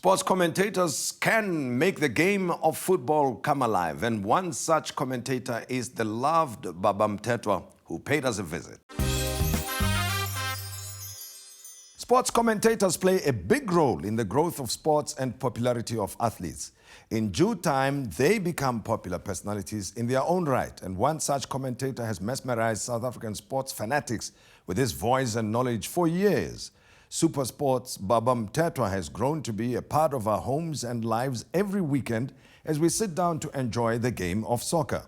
Sports commentators can make the game of football come alive, and one such commentator is the loved Baba Mthethwa, who paid us a visit. Sports commentators play a big role in the growth of sports and popularity of athletes. In due time, they become popular personalities in their own right, and one such commentator has mesmerized South African sports fanatics with his voice and knowledge for years. Supersports Baba Mthethwa has grown to be a part of our homes and lives every weekend as we sit down to enjoy the game of soccer.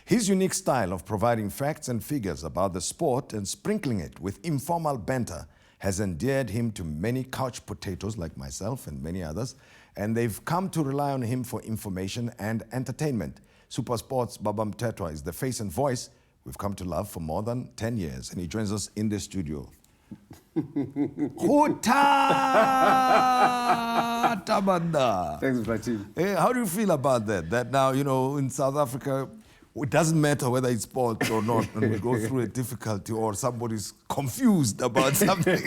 His unique style of providing facts and figures about the sport and sprinkling it with informal banter has endeared him to many couch potatoes like myself and many others, and they've come to rely on him for information and entertainment. Supersports Baba Mthethwa is the face and voice we've come to love for more than 10 years, and he joins us in the studio. Tabanda. Thanks, Prachi. Hey, how do you feel about that? That now, in South Africa, it doesn't matter whether it's sports or not, and we go through a difficulty or somebody's confused about something.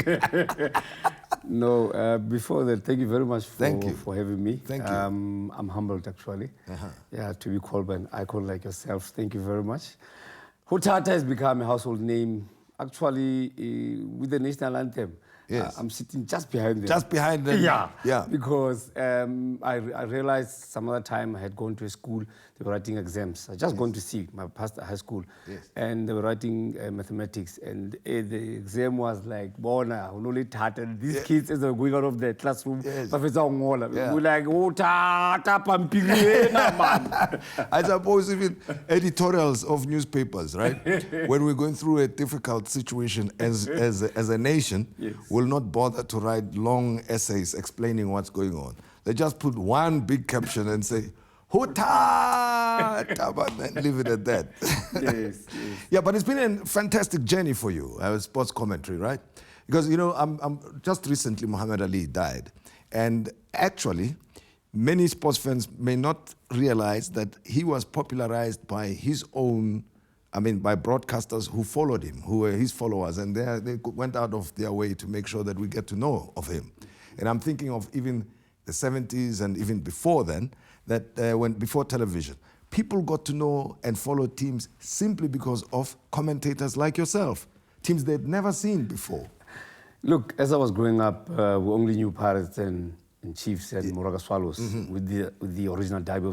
No, before that, thank you very much for having me. Thank you. I'm humbled, actually. Yeah, to be called by an icon like yourself. Thank you very much. Hutata has become a household name, actually, with the national anthem. Yes. I'm sitting just behind them. Just behind them? Yeah. Because I realized some other time I had gone to a school, they were writing exams. I just gone to see my past high school. Yes. And they were writing mathematics. And the exam was like, Bona, and these kids, as they were going out of the classroom, Professor Ongola, we're like, oh, tata, pampirena, man. I suppose even editorials of newspapers, right? When we're going through a difficult situation as a nation, will not bother to write long essays explaining what's going on. They just put one big caption and say, Hota! And leave it at that. Yes. Yeah, but it's been a fantastic journey for you, sports commentary, right? Because, I'm just recently Muhammad Ali died. And actually, many sports fans may not realize that he was popularized by his own, by broadcasters who followed him, who were his followers, and they went out of their way to make sure that we get to know of him. And I'm thinking of even the 70s and even before then, that before television, people got to know and follow teams simply because of commentators like yourself, teams they'd never seen before. Look, as I was growing up, we only knew Pirates and Chiefs and Moroka Swallows with the original derby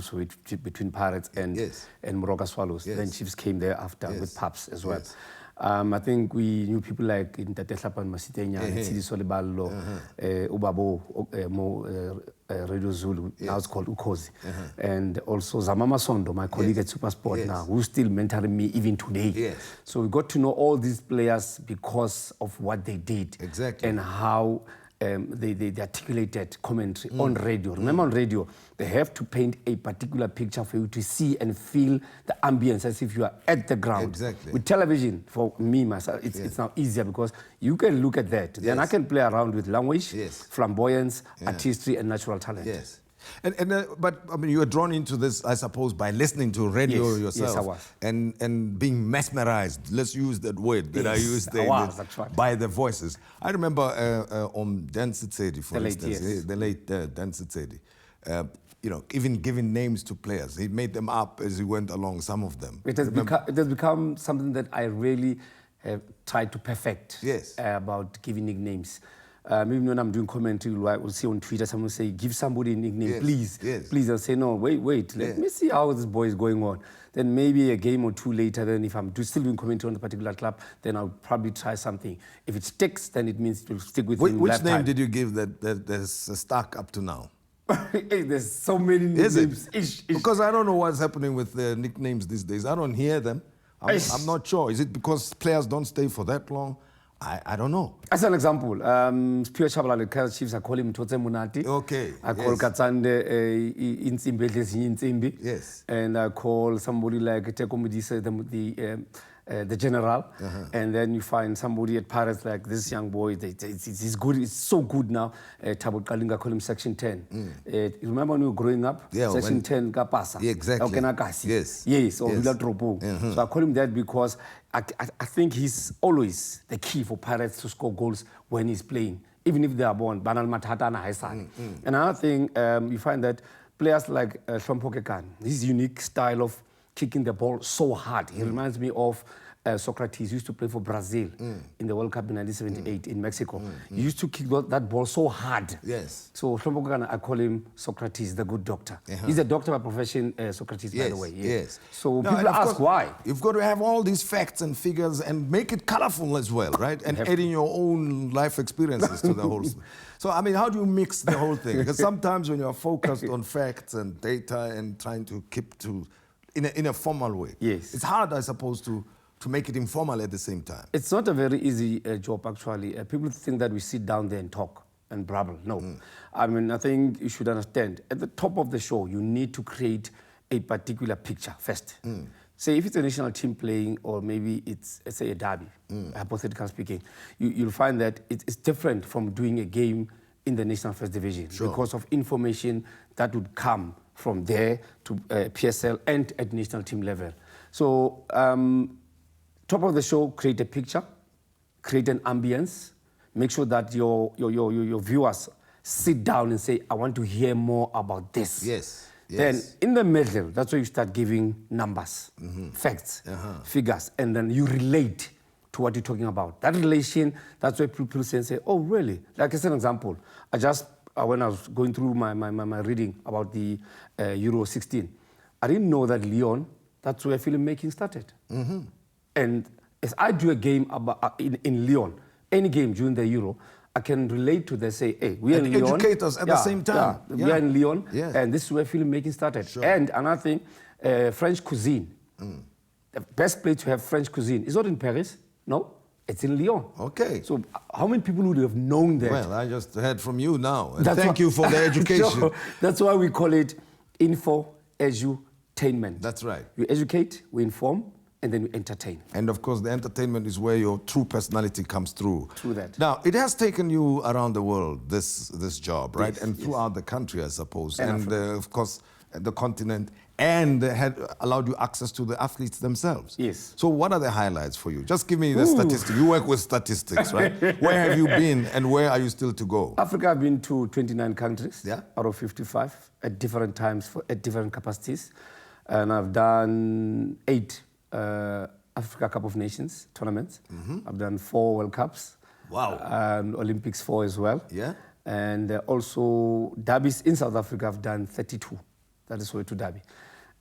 between Pirates and Moroka Swallows. Then Chiefs came there after with Paps as well. I think we knew people like Mthethwa and Masitenya, Sidi Soliballo, Ubabo, Radio Zulu, now it's called Ukhozi, and also Zamama Sondo, my colleague at Supersport now, who's still mentoring me even today. So we got to know all these players because of what they did and how they articulated commentary on radio. Remember, on radio, they have to paint a particular picture for you to see and feel the ambience as if you are at the ground. With television, for me, myself, it's now easier because you can look at that. Then I can play around with language, flamboyance, artistry, and natural talent. But you were drawn into this, I suppose, by listening to radio yourself. Yes, I was. And being mesmerized, let's use that word that I used there, by the voices. I remember on Dan Sitsedi, for instance, the late Dan Sitsedi, even giving names to players. He made them up as he went along, some of them. It has become something that I really have tried to perfect about giving nicknames. Maybe when I'm doing commentary, I will see on Twitter, someone say, give somebody a nickname, please. Please, I'll say, no, wait, let me see how this boy is going on. Then maybe a game or two later, then if I'm still doing commentary on a particular club, then I'll probably try something. If it sticks, then it means it will stick with him. Which name did you give that's stuck up to now? There's so many nicknames. Because I don't know what's happening with the nicknames these days. I don't hear them. I'm not sure. Is it because players don't stay for that long? I don't know. As an example, Spio Chabalale Kaizer Chiefs, I call him Totse Munati. I call Katsande Insimbi. And I call somebody like Teko Modise, the general. And then you find somebody at Pirates like this young boy. He's good. It's so good now. Tabo Kalinga call him Section 10. Remember when we were growing up? Section 10 Kapasa. Exactly. Yes, or Villa Tropo. So I call him that because I think he's always the key for Pirates to score goals when he's playing. even if they are born. Banal Matata and Haisani. Another thing, you find that players like Hlompho Kekana, his unique style of kicking the ball so hard. He reminds me of Socrates. He used to play for Brazil in the World Cup in 1978 in Mexico. He used to kick that ball so hard. Yes. So Hlompho Kekana, I call him Socrates, the good doctor. He's a doctor by profession, Socrates, by the way. Yes. So people ask why. You've got to have all these facts and figures and make it colorful as well, right? And adding your own life experiences to the whole. So, I mean, how do you mix the whole thing? Because sometimes when you're focused on facts and data and trying to keep to in a formal way, it's hard, I suppose, to make it informal at the same time. It's not a very easy job, actually. People think that we sit down there and talk and babble. No. I mean, I think you should understand, at the top of the show, you need to create a particular picture first. Say if it's a national team playing, or maybe it's, let's say, a derby, hypothetical speaking, you'll find that it's different from doing a game in the National First Division because of information that would come from there to PSL and at national team level. So, top of the show, create a picture, create an ambience, make sure that your viewers sit down and say, I want to hear more about this. Yes. Then in the middle, that's where you start giving numbers, facts, figures, and then you relate to what you're talking about. That relation, that's where people say, oh, really? Like as an example, when I was going through my reading about the Euro 16, I didn't know that Lyon, that's where filmmaking started. And as I do a game in Lyon, any game during the Euro, I can relate to them, say, hey, we are in Lyon. Educate us at the same time. We are in Lyon, and this is where filmmaking started. And another thing, French cuisine. The best place to have French cuisine is not in Paris, no, it's in Lyon. Okay. So how many people would have known that? Well, I just heard from you now. And thank you for the education. So, that's why we call it info-edutainment. That's right. We educate, we inform, and then we entertain. And of course, the entertainment is where your true personality comes through. Through that. Now, it has taken you around the world, this job, right? Yes, and throughout the country, I suppose. And of course, the continent, and had allowed you access to the athletes themselves. Yes. So what are the highlights for you? Just give me the statistics. You work with statistics, right? Where have you been and where are you still to go? Africa, I've been to 29 countries out of 55 at different times, at different capacities. And I've done 8 Africa Cup of Nations tournaments. I've done 4 World Cups. Wow. Olympics 4 as well. Yeah. And also derbies in South Africa, I've done 32. That is Soweto Derby.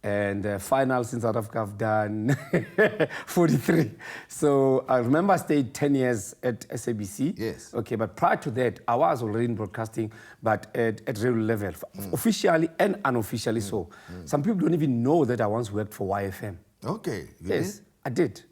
And finals in South Africa, I've done 43. So I remember I stayed 10 years at SABC. Yes. Okay, but prior to that, I was already in broadcasting, but at real level, officially and unofficially so. Some people don't even know that I once worked for YFM. Okay. Yes, I did.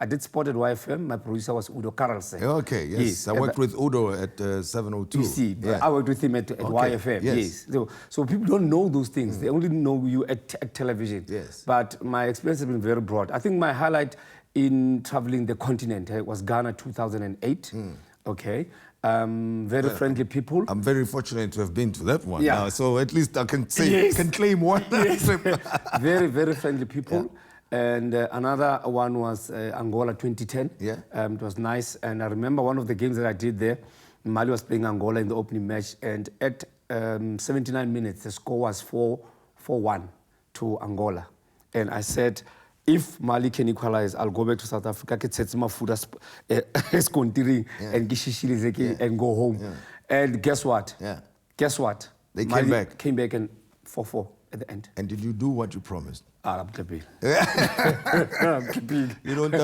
I did sport at YFM. My producer was Udo Karlsen. Okay, yes. I worked with Udo at 702. You see, I worked with him at YFM. Yes. So people don't know those things. They only know you at television. Yes. But my experience has been very broad. I think my highlight in traveling the continent was Ghana 2008. Okay. Very friendly people. I'm very fortunate to have been to that one. Yeah. Now, so at least I can say, can claim one. Very, very friendly people. Yeah. And another one was Angola 2010. Yeah. It was nice. And I remember one of the games that I did there, Mali was playing Angola in the opening match. And at 79 minutes, the score was 4-1 to Angola. And I said, if Mali can equalize, I'll go back to South Africa, and go home. Yeah. And guess what? Yeah. Guess what? They Mali came back and 4-4 at the end. And did you do what you promised? You don't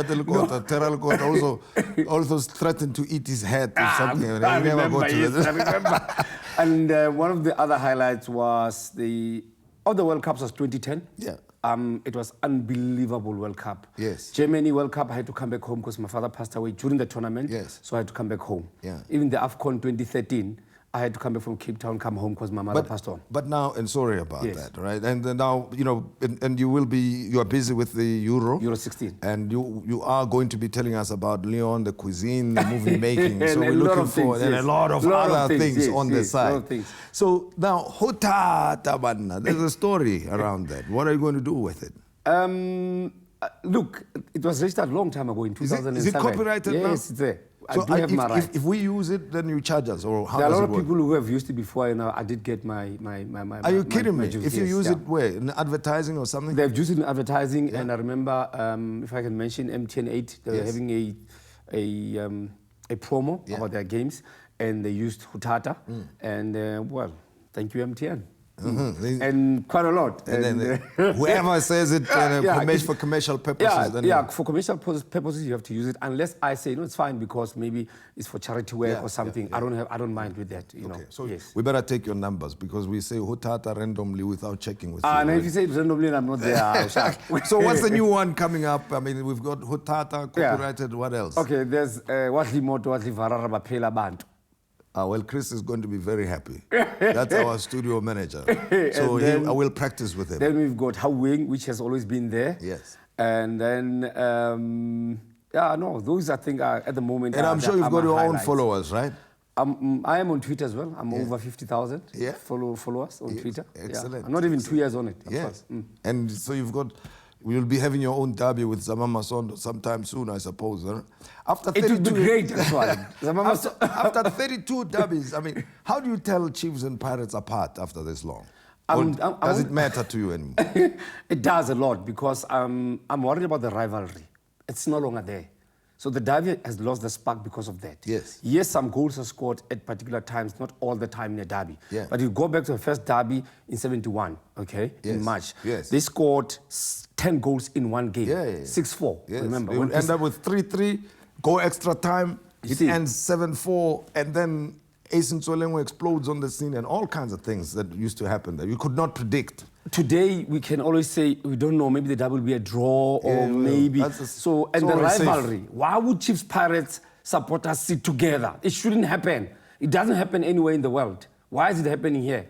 also threatened to eat his head or something. I remember. And one of the other highlights was the World Cups was 2010. Yeah. It was unbelievable World Cup. Yes. Germany World Cup, I had to come back home because my father passed away during the tournament. Yes. So I had to come back home. Yeah. Even the AFCON 2013, I had to come back from Cape Town, come home because my mother passed on. But now, and sorry about that, right? And now, and you are busy with the Euro 16. And you are going to be telling us about Lyon, the cuisine, the movie making. So we're looking forward, and a lot of other things on the side. So now, Hota Tabanna, there's a story around that. What are you going to do with it? Look, it was registered a long time ago in 2007. Is it copyrighted now? Yes, it's there. I So do have my right. if we use it, then you charge us, or how There are a does lot it of work? people who have used it before, and I did get my Are you kidding me? juice, If you yes, use yeah. it where? In advertising or something? They've used it in advertising, and I remember, if I can mention MTN 8, they were having a promo about their games, and they used Hutata, and well, thank you MTN. And quite a lot. And And, then whoever says it for commercial purposes. Then for commercial purposes, you have to use it unless I say no, it's fine because maybe it's for charity work or something. I don't mind with that. You know. So yes. we better take your numbers because we say Hutata randomly without checking with you. And if you say it randomly and I'm not there, I'll shout. So what's the new one coming up? I mean, we've got Hutata copyrighted. What else? Okay, there's Watli Moto Watli Varara Bapela Bantu. Well, Chris is going to be very happy. That's our studio manager. So I will practice with him. Then we've got Hawing, which has always been there. Yes. And then, those I think are at the moment. And I'm sure you've got your own highlights. followers, right? I am on Twitter as well. I'm over 50,000 followers on Twitter. Excellent. Yeah. I'm not even 2 years on it. Yes. And so you'll be having your own derby with Zamama Sondo sometime soon, I suppose. Huh? It would be great, actually. After 32 derbies, I mean, how do you tell Chiefs and Pirates apart after this long? Does it matter to you anymore? It does a lot because I'm worried about the rivalry. It's no longer there. So the derby has lost the spark because of that. Yes. Yes, some goals are scored at particular times, not all the time in a derby. Yeah. But you go back to the first derby in 71, in March. Yes. They scored 10 goals in one game. 6-4, yes. remember. We end up with 3-3, go extra time, it ends 7-4, and then Asen Solengo explodes on the scene and all kinds of things that used to happen that you could not predict. Today, we can always say, we don't know, maybe the derby will be a draw or maybe. And the rivalry. Safe. Why would Chiefs Pirates supporters sit together? It shouldn't happen. It doesn't happen anywhere in the world. Why is it happening here?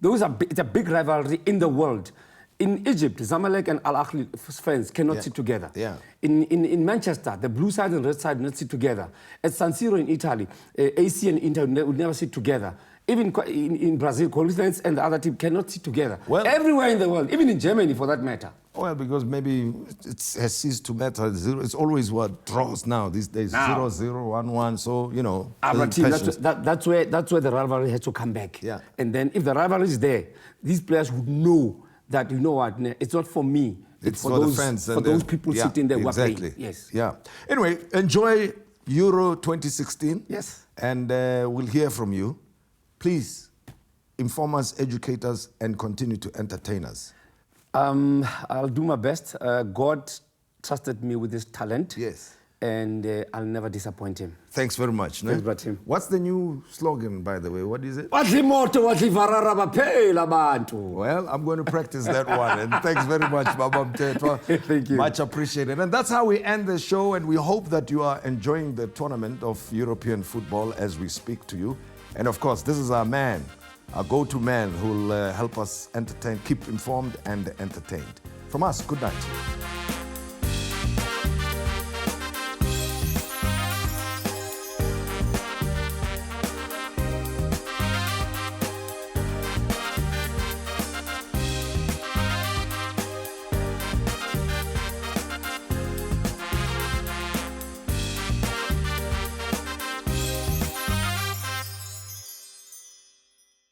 It's a big rivalry in the world. In Egypt, Zamalek and Al Ahly fans cannot sit together. Yeah. In Manchester, the blue side and red side will not sit together. At San Siro in Italy, AC and Inter will never sit together. Even in Brazil, Corinthians and the other team cannot sit together. Well, everywhere in the world, even in Germany for that matter. Well, because maybe it has ceased to matter. It's always what draws now these days. 0-0, 1-1. So, you know. That's where the rivalry has to come back. Yeah. And then if the rivalry is there, these players would know that, you know what, it's not for me. It's for those fans. For those people sitting there exactly. Playing. Yes. Yeah. Anyway, enjoy Euro 2016. Yes. And we'll hear from you. Please inform us, educate us, and continue to entertain us. I'll do my best. God trusted me with this talent. Yes. And I'll never disappoint him. Thanks very much. Thanks, Bratim. What's the new slogan, by the way? What is it? Well, I'm going to practice that one. And thanks very much, Baba Mthethwa. Thank you. Much appreciated. And that's how we end the show. And we hope that you are enjoying the tournament of European football as we speak to you. And of course, this is our man, our go-to man who will help us entertain, keep informed and entertained. From us, good night.